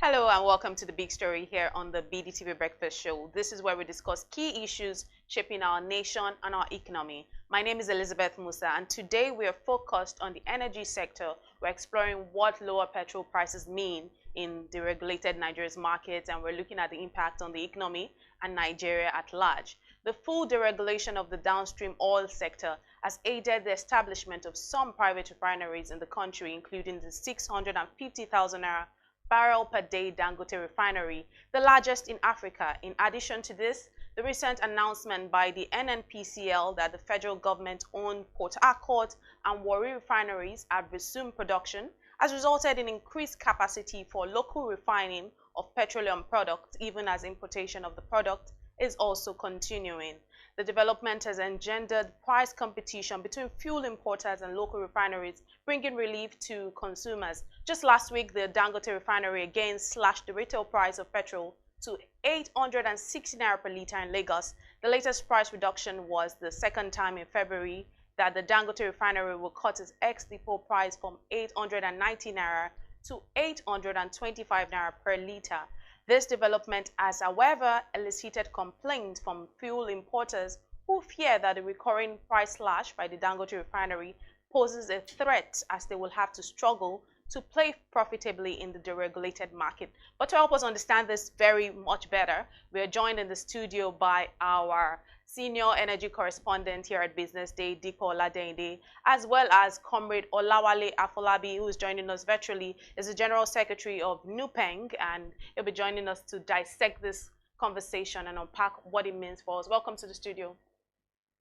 Hello and welcome to the big story here on the BDTV Breakfast Show. This is where we discuss key issues shaping our nation and our economy. My name is Elizabeth Musa, and today we are focused on the energy sector. We're exploring what lower petrol prices mean in deregulated Nigeria's markets, and we're looking at the impact on the economy and Nigeria at large. The full deregulation of the downstream oil sector has aided the establishment of some private refineries in the country, including the 650,000 naira barrel per day Dangote Refinery, the largest in Africa. In addition to this, the recent announcement by the NNPCL that the federal government-owned Port Harcourt and Warri refineries have resumed production has resulted in increased capacity for local refining of petroleum products, even as importation of the product is also continuing. The development has engendered price competition between fuel importers and local refineries, bringing relief to consumers. Just last week, the Dangote Refinery again slashed the retail price of petrol to 860 naira per litre in Lagos. The latest price reduction was the second time in February that the Dangote Refinery will cut its ex-depot price from 890 naira to 825 naira per litre. This development has, however, elicited complaints from fuel importers who fear that the recurring price slash by the Dangote Refinery poses a threat, as they will have to struggle to play profitably in the deregulated market. But to help us understand this very much better, we are joined in the studio by our senior energy correspondent here at BusinessDay, Diko Oladende, as well as Comrade Olawale Afolabi, who is joining us virtually, is the General Secretary of NUPENG, and he'll be joining us to dissect this conversation and unpack what it means for us. Welcome to the studio.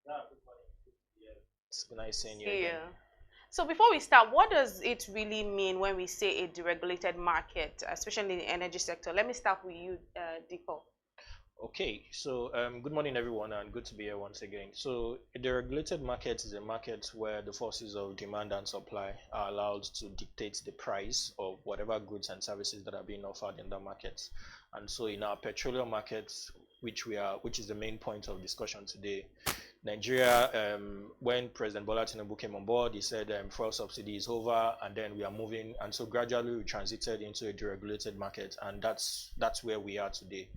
Yeah, good morning. It's nice seeing you again. So before we start, what does it really mean when we say a deregulated market, especially in the energy sector? Let me start with you, Diko. Okay, so good morning everyone, and good to be here once again. So a deregulated market is a market where the forces of demand and supply are allowed to dictate the price of whatever goods and services that are being offered in the market. And so in our petroleum markets, which is the main point of discussion today, Nigeria, when President Bola Tinubu came on board, he said fuel subsidy is over, and then we are moving, and so gradually we transited into a deregulated market, and that's where we are today.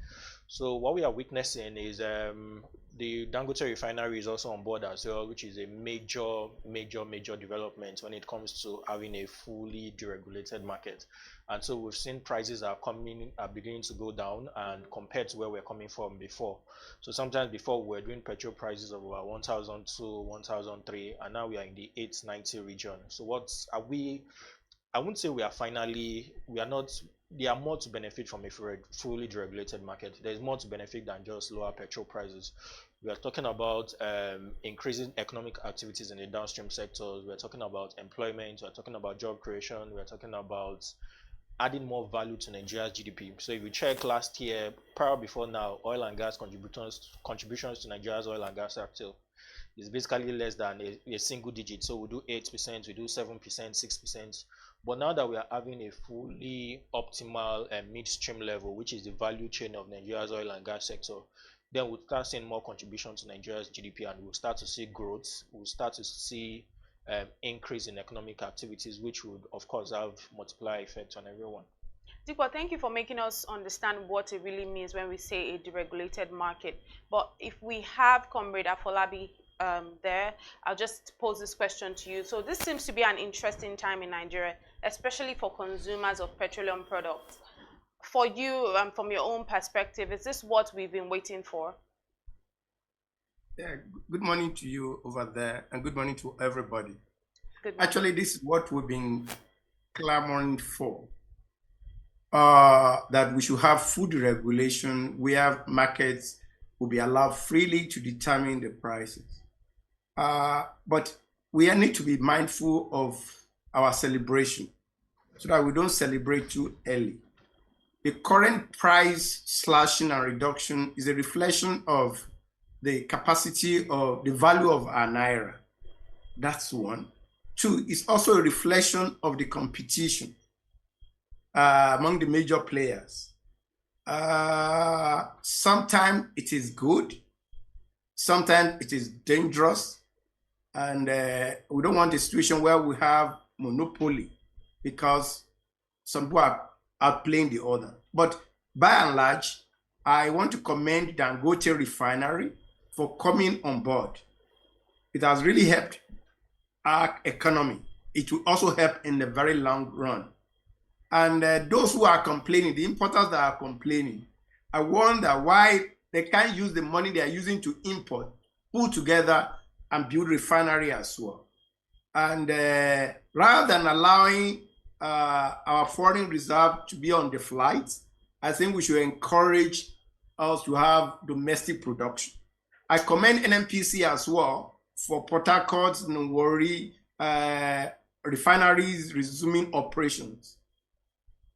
So what we are witnessing is the Dangote Refinery is also on board as well, which is a major development when it comes to having a fully deregulated market. And so we've seen prices are beginning to go down, and compared to where we're coming from before. So sometimes before we were doing petrol prices of about 1,002, 1,003, and now we are in the 890 region. So I wouldn't say we are not. There are more to benefit from a fully deregulated market. There's more to benefit than just lower petrol prices. We are talking about increasing economic activities in the downstream sectors. We are talking about employment. We are talking about job creation. We are talking about adding more value to Nigeria's GDP. So if you check last year, before now, oil and gas contributions to Nigeria's oil and gas sector is basically less than a single digit. So we do 8%, we do 7%, 6%. But now that we are having a fully optimal midstream level, which is the value chain of Nigeria's oil and gas sector, then we'll start seeing more contribution to Nigeria's GDP, and we'll start to see growth. We'll start to see increase in economic activities, which would, of course, have multiplier effect on everyone. Dikwa, thank you for making us understand what it really means when we say a deregulated market. But if we have Comrade Afolabi there, I'll just pose this question to you. So this seems to be an interesting time in Nigeria, especially for consumers of petroleum products. For you, from your own perspective, is this what we've been waiting for? Yeah, good morning to you over there, and good morning to everybody. Actually, this is what we've been clamoring for. That we should have food regulation where markets will be allowed freely to determine the prices. But we need to be mindful of our celebration so that we don't celebrate too early. The current price slashing and reduction is a reflection of the capacity of the value of our naira. That's one. Two, it's also a reflection of the competition among the major players. Sometimes it is good, sometimes it is dangerous, and we don't want a situation where we have monopoly because some people are outplaying the other. But by and large, I want to commend Dangote Refinery for coming on board. It has really helped our economy. It will also help in the very long run. And those who are complaining, the importers that are complaining, I wonder why they can't use the money they are using to import, pull together and build refinery as well. And rather than allowing our foreign reserve to be on the flights, I think we should encourage us to have domestic production. I commend NNPCL as well for Port Harcourt and Warri refineries resuming operations.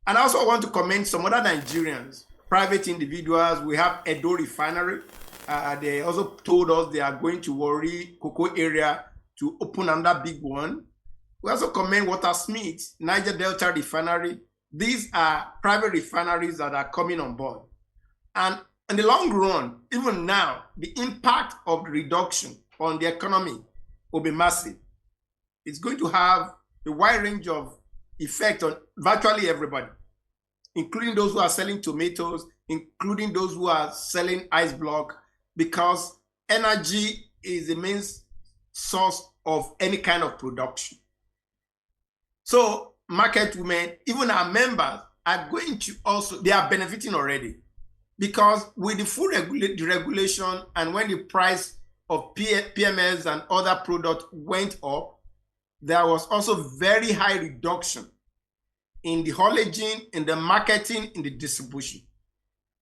And I also want to commend some other Nigerians, private individuals. We have Edo Refinery. They also told us they are going to Warri, Cocoa area to open another big one. We also commend Watersmith, Niger Delta Refinery. These are private refineries that are coming on board. And in the long run, even now, the impact of the reduction on the economy will be massive. It's going to have a wide range of effect on virtually everybody, including those who are selling tomatoes, including those who are selling ice block, because energy is the main source of any kind of production. So market women, even our members, are going to also, they are benefiting already, because with the full deregulation and when the price of PMS and other products went up, there was also very high reduction in the haulaging, in the marketing, in the distribution.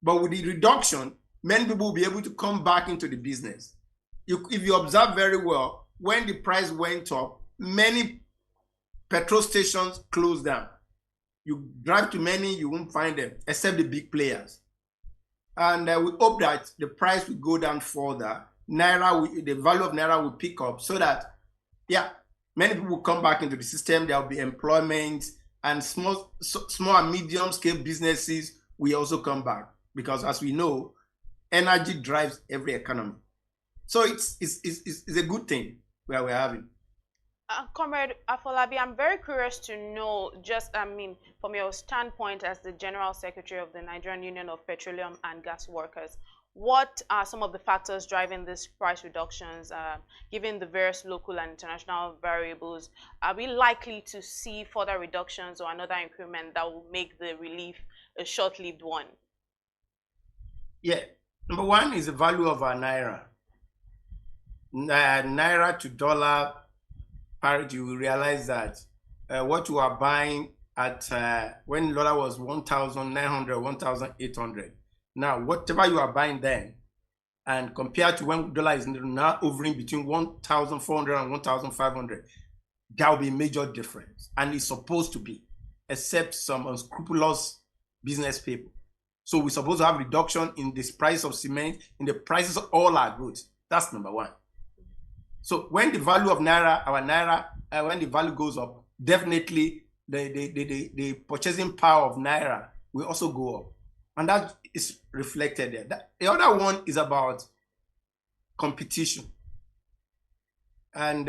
But with the reduction, many people will be able to come back into the business. If you observe very well, when the price went up, many petrol stations closed down. You drive to many, you won't find them, except the big players. And we hope that the price will go down further. The value of Naira will pick up so that, many people will come back into the system. There will be employment, and small and medium scale businesses will also come back, because as we know, energy drives every economy. So it's a good thing where we're having. Comrade Afolabi, I'm very curious to know, from your standpoint as the General Secretary of the Nigerian Union of Petroleum and Gas Workers, what are some of the factors driving these price reductions, given the various local and international variables? Are we likely to see further reductions or another increment that will make the relief a short-lived one? Yeah, number one is the value of our Naira. Naira to dollar parity, you will realize that what you are buying at when dollar was 1,900, 1,800. Now, whatever you are buying then, and compared to when dollar is now hovering between 1,400 and 1,500, there will be a major difference. And it's supposed to be, except some unscrupulous business people. So we're supposed to have reduction in this price of cement, in the prices of all our goods. That's number one. So when the value of Naira, our Naira, when the value goes up, definitely the purchasing power of Naira will also go up. And that is reflected there. The other one is about competition. And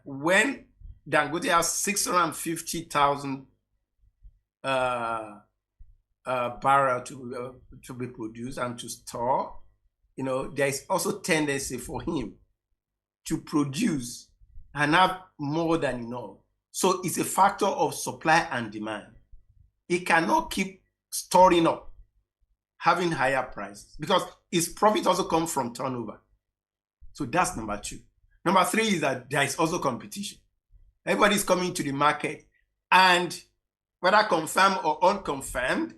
when Dangote has 650,000 barrel to be produced and to store, there is also tendency for him to produce and have more than enough. So it's a factor of supply and demand. He cannot keep storing up, having higher prices, because his profit also comes from turnover. So that's number two. Number three is that there is also competition. Everybody's coming to the market, and whether confirmed or unconfirmed,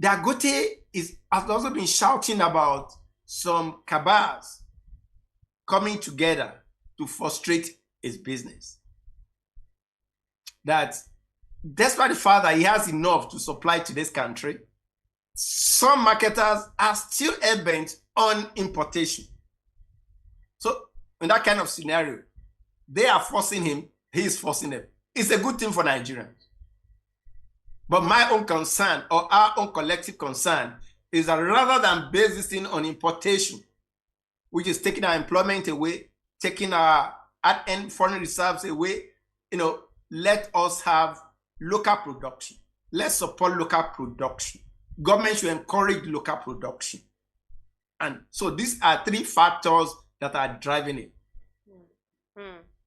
Dangote has also been shouting about some cabals coming together to frustrate his business. That despite the fact that he has enough to supply to this country, some marketers are still hell-bent on importation. So in that kind of scenario, they are forcing him, he is forcing them. It's a good thing for Nigerians. But my own concern, or our own collective concern, is that rather than base this thing on importation, which is taking our employment away, taking our at-end foreign reserves away, let us have local production. let's support local production. Government should encourage local production. And so these are three factors that are driving it.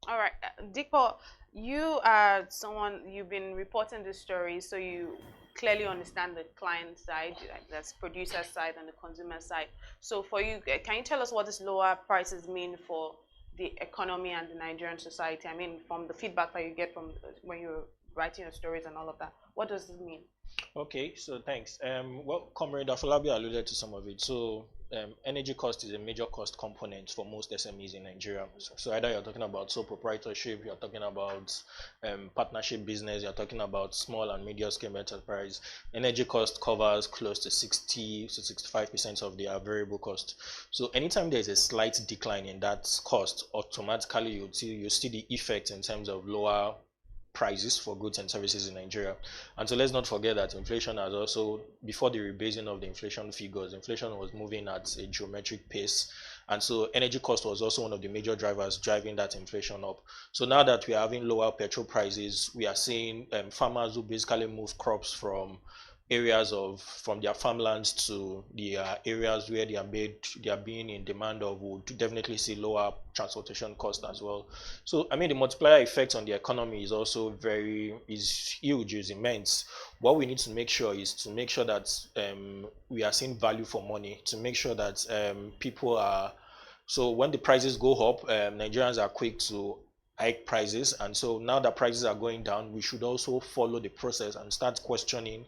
All right, Dikpo, you are someone, you've been reporting this story, so you clearly understand the client side, like that's producer side and the consumer side. So for you, can you tell us what these lower prices mean for the economy and the Nigerian society? I mean, from the feedback that you get from when you're writing your stories and all of that, what does this mean? Okay, so thanks. Well, Comrade Afolabi alluded to some of it. So, energy cost is a major cost component for most SMEs in Nigeria. So either you're talking about sole proprietorship, you're talking about partnership business, you're talking about small and medium scale enterprise. Energy cost covers close to 60 to 65% of their variable cost. So anytime there's a slight decline in that cost, automatically you see the effect in terms of lower prices for goods and services in Nigeria. And so let's not forget that inflation has also, before the rebasing of the inflation figures, inflation was moving at a geometric pace. And so energy cost was also one of the major drivers driving that inflation up. So now that we are having lower petrol prices, we are seeing farmers who basically move crops from from their farmlands to the areas where they are being in demand of, would definitely see lower transportation costs as well. So I mean, the multiplier effect on the economy is also is huge, is immense. What we need to make sure is to make sure that we are seeing value for money, to make sure that people are, so when the prices go up, Nigerians are quick to hike prices, and so now that prices are going down, we should also follow the process and start questioning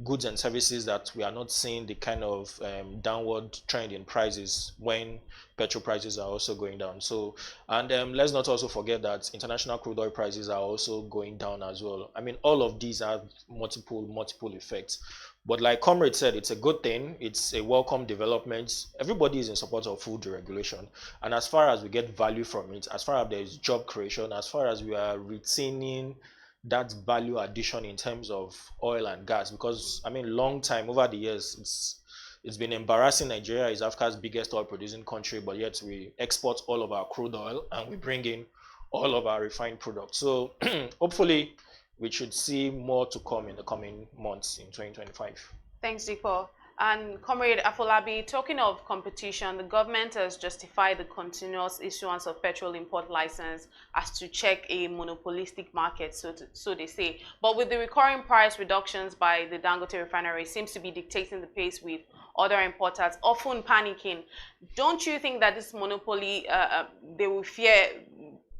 goods and services that we are not seeing the kind of downward trend in prices when petrol prices are also going down. So, and let's not also forget that international crude oil prices are also going down as well. I mean, all of these have multiple effects. But like Comrade said, it's a good thing. It's a welcome development. Everybody is in support of food deregulation. And as far as we get value from it, as far as there is job creation, as far as we are retaining that value addition in terms of oil and gas, because I mean, long time over the years, it's been embarrassing. Nigeria is Africa's biggest oil producing country, but yet we export all of our crude oil and we bring in all of our refined products. So hopefully we should see more to come in the coming months in 2025. Thanks, Dikpo. And Comrade Afolabi, talking of competition, the government has justified the continuous issuance of petrol import license as to check a monopolistic market, so they say. But with the recurring price reductions by the Dangote Refinery, seems to be dictating the pace with other importers, often panicking. Don't you think that this monopoly, they will fear?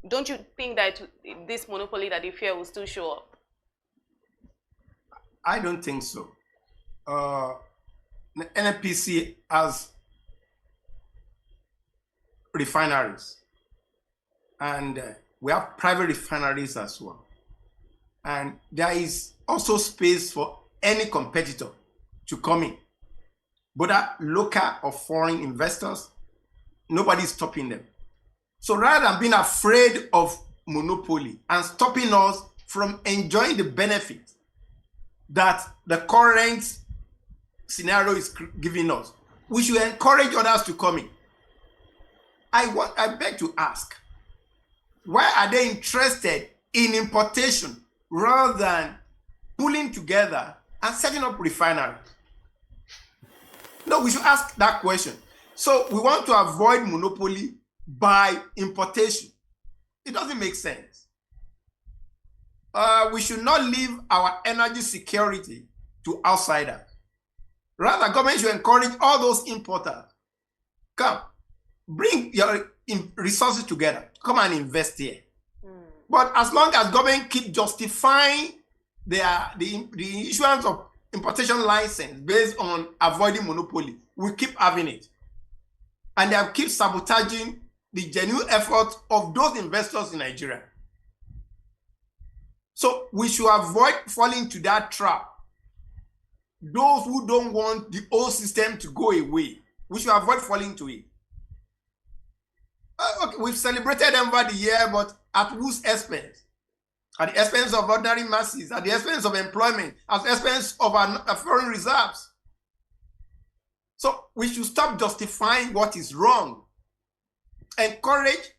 Don't you think that this monopoly that they fear will still show up? I don't think so. NNPC has refineries, and we have private refineries as well. And there is also space for any competitor to come in, whether local or foreign investors. Nobody is stopping them. So rather than being afraid of monopoly and stopping us from enjoying the benefits that the current scenario is giving us, we should encourage others to come in. I beg to ask, why are they interested in importation rather than pulling together and setting up refineries? No, we should ask that question. So we want to avoid monopoly by importation. It doesn't make sense. We should not leave our energy security to outsiders. Rather, government should encourage all those importers. Come, bring your resources together. Come and invest here. But as long as government keep justifying the issuance of importation license based on avoiding monopoly, we keep having it. And they keep sabotaging the genuine effort of those investors in Nigeria. So we should avoid falling into that trap. Those who don't want the old system to go away, we should avoid falling into it. Okay, we've celebrated them over the year, but at whose expense? At the expense of ordinary masses, at the expense of employment, at the expense of our foreign reserves. So we should stop justifying what is wrong. Encourage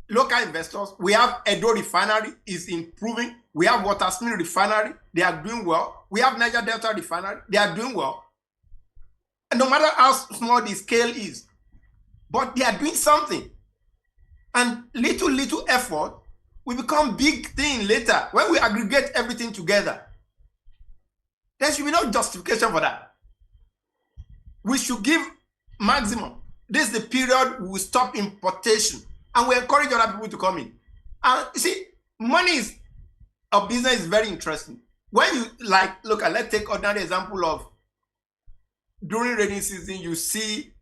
local investors. We have Edo Refinery is improving We have Watersmith Refinery, they are doing well. We have Niger Delta Refinery, they are doing well. And no matter how small the scale is, but they are doing something. And little effort will become big thing later when we aggregate everything together. There should be no justification for that. We should give maximum. This is the period we will stop importation and we encourage other people to come in. And you see, money of business is very interesting. When you let's take another example of during rainy season, you see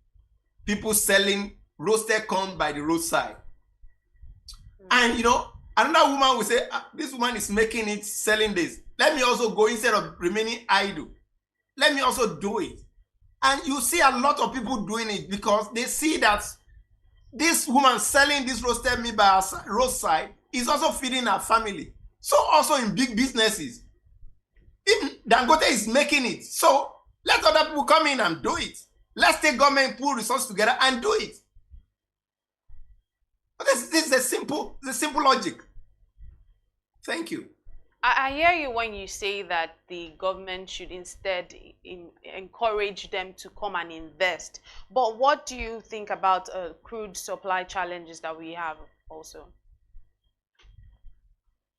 people selling roasted corn by the roadside. And another woman will say, this woman is making it, selling this. Let me also go instead of remaining idle. Let me also do it. And you see a lot of people doing it because they see that this woman selling this roasted meat by her roadside is also feeding her family. So also in big businesses, if Dangote is making it, so let other people come in and do it. Let's take government, pull resources together and do it. This is the simple logic. Thank you. I hear you when you say that the government should instead encourage them to come and invest. But what do you think about crude supply challenges that we have also?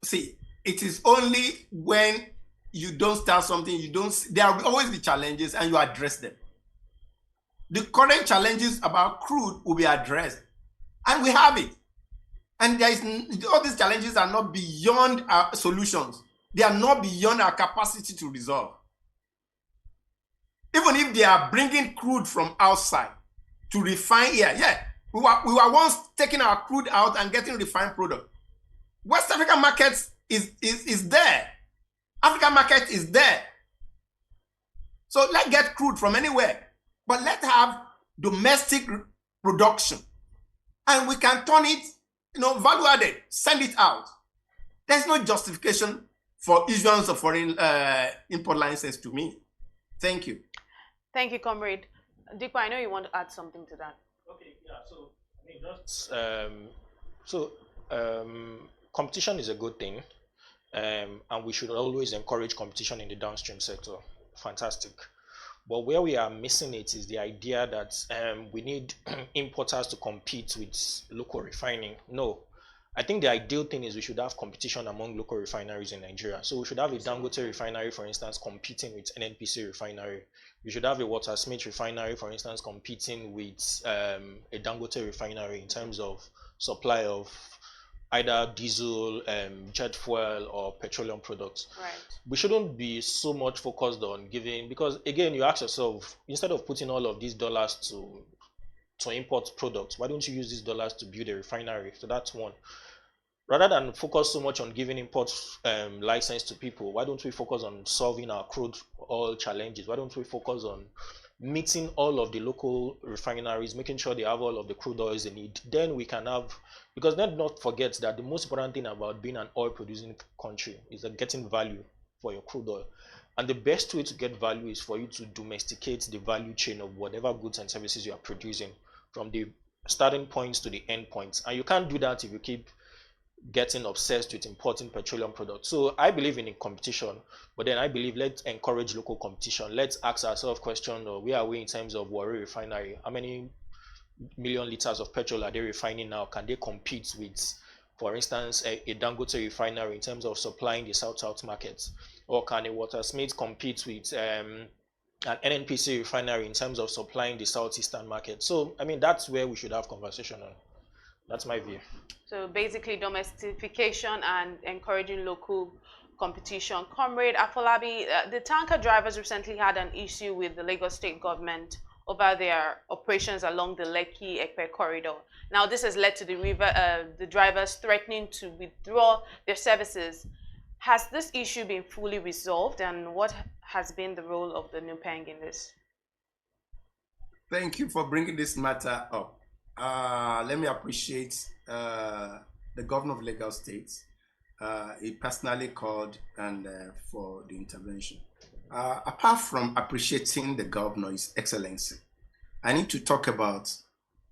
See, it is only when you don't start something, there will always be challenges and you address them. The current challenges about crude will be addressed. And we have it. And all these challenges are not beyond our solutions. They are not beyond our capacity to resolve. Even if they are bringing crude from outside to refine here, we were once taking our crude out and getting refined product. West African market is there. African market is there. So let's get crude from anywhere, but let's have domestic production, and we can turn it, value added, send it out. There's no justification for issuance of foreign import license to me. Thank you. Thank you, comrade. Dikwa, I know you want to add something to that. Okay, yeah. So competition is a good thing, and we should always encourage competition in the downstream sector. Fantastic. But where we are missing it is the idea that we need importers to compete with local refining. No, I think the ideal thing is we should have competition among local refineries in Nigeria. So we should have a Dangote Refinery, for instance, competing with NNPCL Refinery. We should have a Watersmith Refinery, for instance, competing with a Dangote Refinery in terms of supply of either diesel, jet fuel, or petroleum products. Right. We shouldn't be so much focused on giving, because again, you ask yourself, instead of putting all of these dollars to import products, why don't you use these dollars to build a refinery? So that's one. Rather than focus so much on giving import license to people, why don't we focus on solving our crude oil challenges? Why don't we focus on meeting all of the local refineries, making sure they have all of the crude oils they need? Then we can have, because let's not forget that the most important thing about being an oil producing country is getting value for your crude oil. And the best way to get value is for you to domesticate the value chain of whatever goods and services you are producing, from the starting points to the end points. And you can't do that if you keep getting obsessed with importing petroleum products. So I believe in competition, but then I believe let's encourage local competition. Let's ask ourselves question, where are we in terms of Warri Refinery? How many million liters of petrol are they refining now? Can they compete with, for instance, a Dangote Refinery in terms of supplying the South markets? Or can a Watersmith compete with an NNPCL Refinery in terms of supplying the Southeastern market? So I mean, that's where we should have conversation on. That's my view. So basically domestication and encouraging local competition. Comrade Afolabi, the tanker drivers recently had an issue with the Lagos state government over their operations along the Lekki-Epe corridor. Now this has led to the drivers threatening to withdraw their services. Has this issue been fully resolved, and what has been the role of the NUPENG in this? Thank you for bringing this matter up. Let me appreciate the governor of Lagos State. He personally called and for the intervention. Apart from appreciating the governor, His Excellency, I need to talk about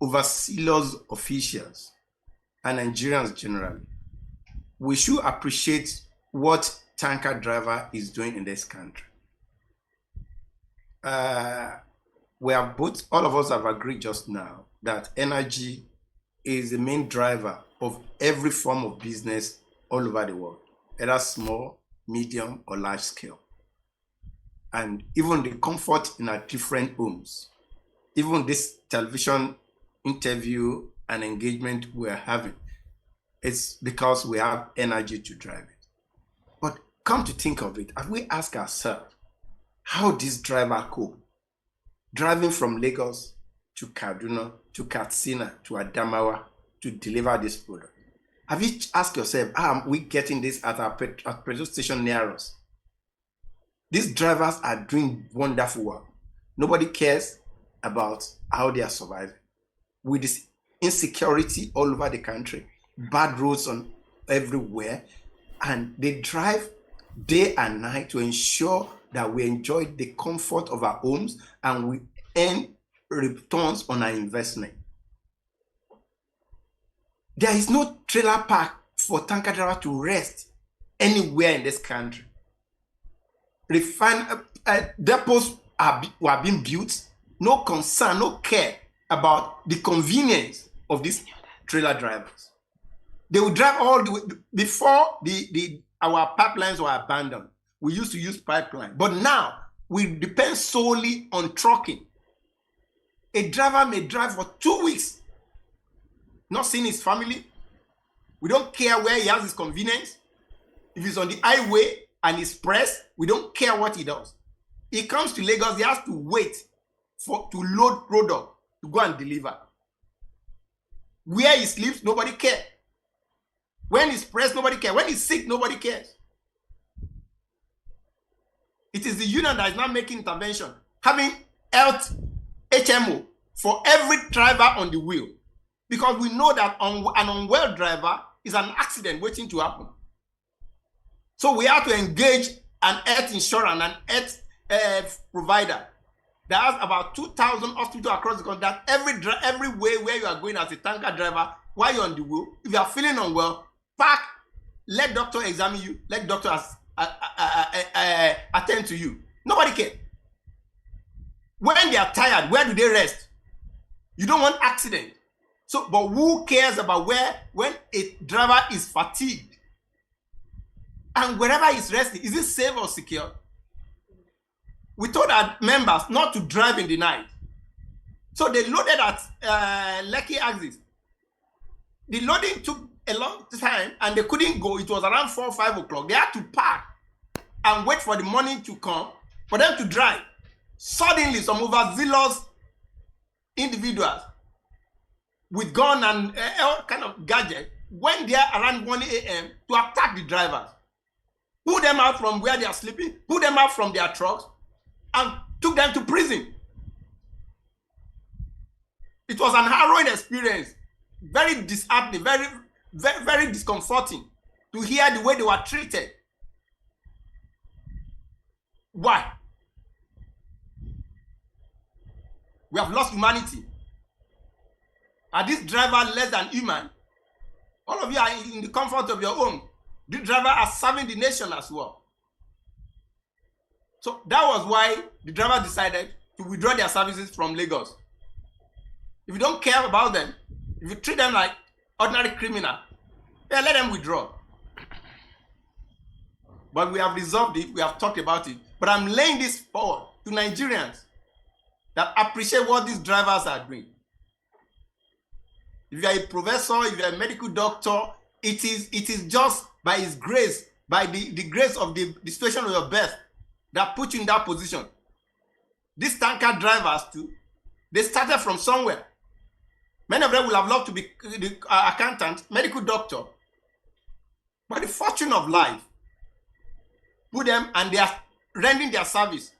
overzealous officials and Nigerians generally. We should appreciate what tanker driver is doing in this country. We have both, all of us have agreed just now that energy is the main driver of every form of business all over the world, either small, medium, or large scale. And even the comfort in our different homes, even this television interview and engagement we're having, it's because we have energy to drive it. But come to think of it, have we asked ourselves how this driver cope? Driving from Lagos to Kaduna, to Katsina, to Adamawa to deliver this product. Have you asked yourself, how are we getting this at our petrol station near us? These drivers are doing wonderful work. Nobody cares about how they are surviving. With this insecurity all over the country, bad roads on everywhere, and they drive day and night to ensure that we enjoy the comfort of our homes and we earn returns on our investment. There is no trailer park for tanker driver to rest anywhere in this country. Depots were being built, no concern, no care about the convenience of these trailer drivers. They would drive all the way. Before our pipelines were abandoned, we used to use pipeline, but now we depend solely on trucking. A driver may drive for 2 weeks, not seeing his family. We don't care where he has his convenience. If he's on the highway and he's pressed, we don't care what he does. He comes to Lagos, he has to wait to load product to go and deliver. Where he sleeps, nobody cares. When he's pressed, nobody cares. When he's sick, nobody cares. It is the union that is now making intervention, having health HMO for every driver on the wheel, because we know that an unwell driver is an accident waiting to happen. So we have to engage an health insurance, an health provider that has about 2,000 hospitals across the country, that every way where you are going as a tanker driver, while you're on the wheel, if you are feeling unwell, park, let doctor examine you, let doctors attend to you. Nobody cares. When they are tired, where do they rest? You don't want accident. So, but who cares about when a driver is fatigued and wherever he's resting, is it safe or secure? We told our members not to drive in the night. So they loaded at Lekki axis. The loading took a long time and they couldn't go. It was around 4 or 5 o'clock. They had to park and wait for the morning to come for them to drive. Suddenly, some overzealous individuals with gun and all kind of gadget went there around 1 a.m. to attack the drivers, pull them out from where they are sleeping, pull them out from their trucks, and took them to prison. It was an harrowing experience, very disheartening, very discomforting to hear the way they were treated. Why? We have lost humanity. Are these drivers less than human? All of you are in the comfort of your home. These drivers are serving the nation as well. So that was why the driver decided to withdraw their services from Lagos. If you don't care about them, if you treat them like ordinary criminal, yeah, let them withdraw. But we have resolved it, we have talked about it. But I'm laying this forward to Nigerians that appreciate what these drivers are doing. If you are a professor, if you are a medical doctor, it is just by his grace, by the grace of the situation of your birth that put you in that position. These tanker drivers too, they started from somewhere. Many of them will have loved to be the accountant, medical doctor. But the fortune of life put them, and they are rendering their service.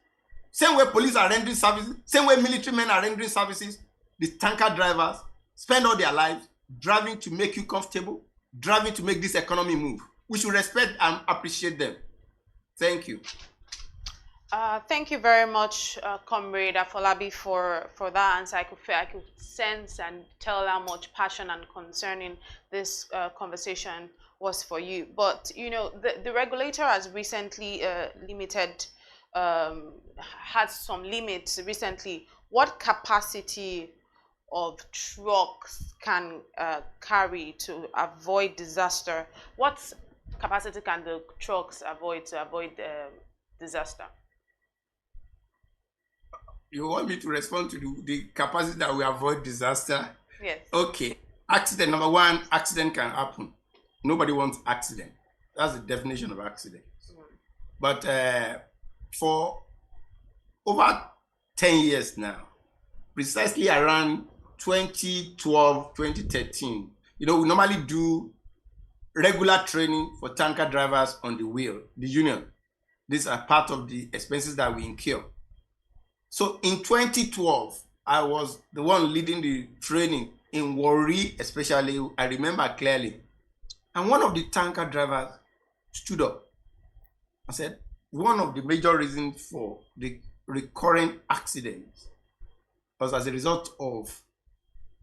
Same way police are rendering services, same way military men are rendering services, the tanker drivers spend all their lives driving to make you comfortable, driving to make this economy move. We should respect and appreciate them. Thank you. Thank you very much, Comrade Afolabi, for that answer. I could sense and tell how much passion and concerning this conversation was for you. But you know, the regulator has recently limited, had some limits recently. What capacity of trucks can carry to avoid disaster? What capacity can the trucks avoid to avoid disaster? You want me to respond to the capacity that we avoid disaster? Yes. Okay. Accident, number one, accident can happen. Nobody wants accident. That's the definition of accident. But for over 10 years now, precisely around 2012, 2013, we normally do regular training for tanker drivers on the wheel, the union. These are part of the expenses that we incur. So in 2012, I was the one leading the training in Warri, especially, I remember clearly. And one of the tanker drivers stood up and said, one of the major reasons for the recurring accidents was as a result of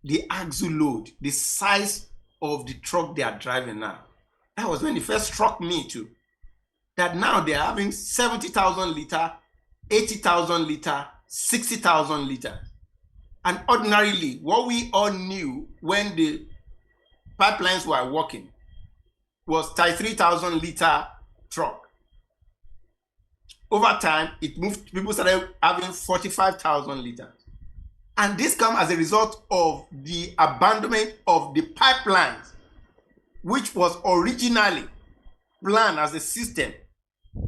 the axle load, the size of the truck they are driving now. That was when it first struck me too, that now they are having 70,000 liter, 80,000 liter, 60,000 liters. And ordinarily, what we all knew when the pipelines were working was 33,000 liter truck. Over time, it moved, people started having 45,000 liters. And this comes as a result of the abandonment of the pipelines, which was originally planned as a system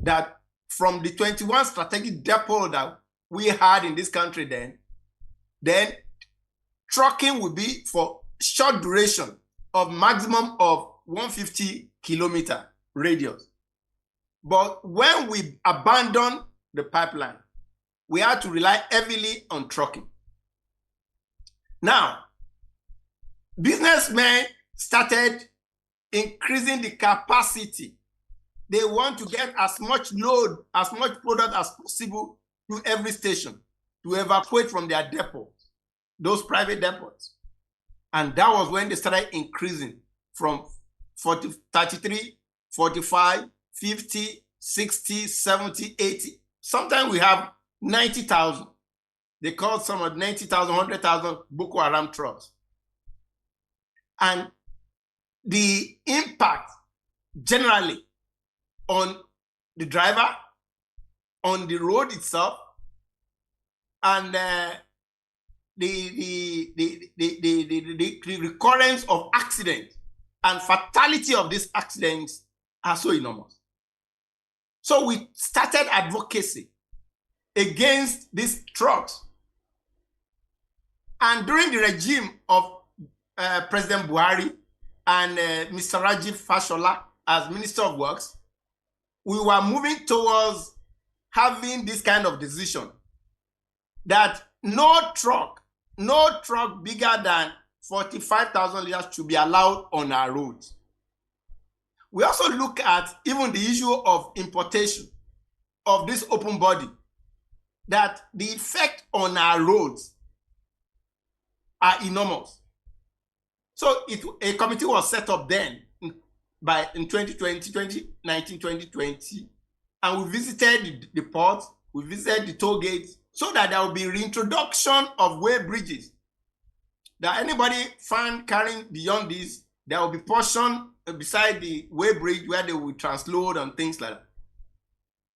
that from the 21 strategic depot that we had in this country then trucking would be for short duration of maximum of 150 kilometer radius. But when we abandoned the pipeline, we had to rely heavily on trucking. Now, businessmen started increasing the capacity. They want to get as much load, as much product as possible to every station to evacuate from their depots, those private depots. And that was when they started increasing from 40, 33, 45, 50, 60, 70, 80. Sometimes we have 90,000. They call some of 90,000, 100,000 Boko Haram trucks. And the impact generally on the driver, on the road itself, and the recurrence of accidents and fatality of these accidents are so enormous. So we started advocacy against these trucks. And during the regime of President Warri and Mr. Rajiv Fashola as Minister of Works, we were moving towards having this kind of decision that no truck bigger than 45,000 liters should be allowed on our roads. We also look at even the issue of importation of this open body, that the effect on our roads are enormous. So a committee was set up then in 2019, 2020, and we visited the port, we visited the toll gates, so that there will be reintroduction of weigh bridges. That anybody found carrying beyond this, there will be portion beside the weigh bridge where they will transload and things like that.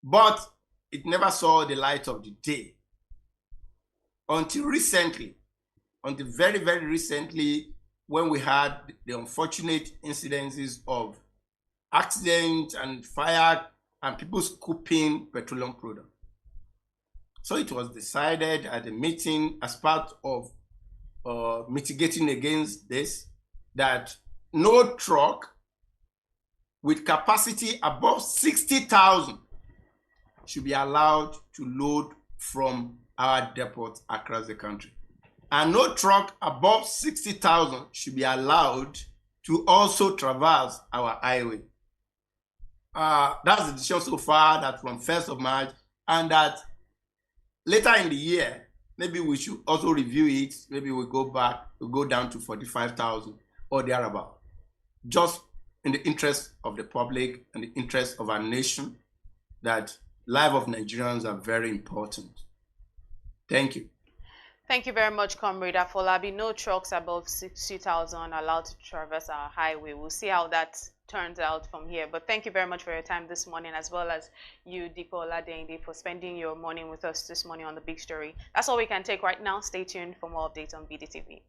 But it never saw the light of the day until recently, until very, very recently, when we had the unfortunate incidences of accidents and fire and people scooping petroleum products. So it was decided at a meeting as part of mitigating against this, that no truck with capacity above 60,000 should be allowed to load from our depots across the country. And no truck above 60,000 should be allowed to also traverse our highway. That's the decision so far, that from 1st of March, and that later in the year, maybe we should also review it. Maybe we go down to 45,000 or thereabout, just in the interest of the public and the interest of our nation, that life of Nigerians are very important. Thank you. Thank you very much, Comrade Afolabi. No trucks above 60,000 allowed to traverse our highway. We'll see how that turns out from here. But thank you very much for your time this morning, as well as you, Diko Oladende, for spending your morning with us this morning on The Big Story. That's all we can take right now. Stay tuned for more updates on BDTV.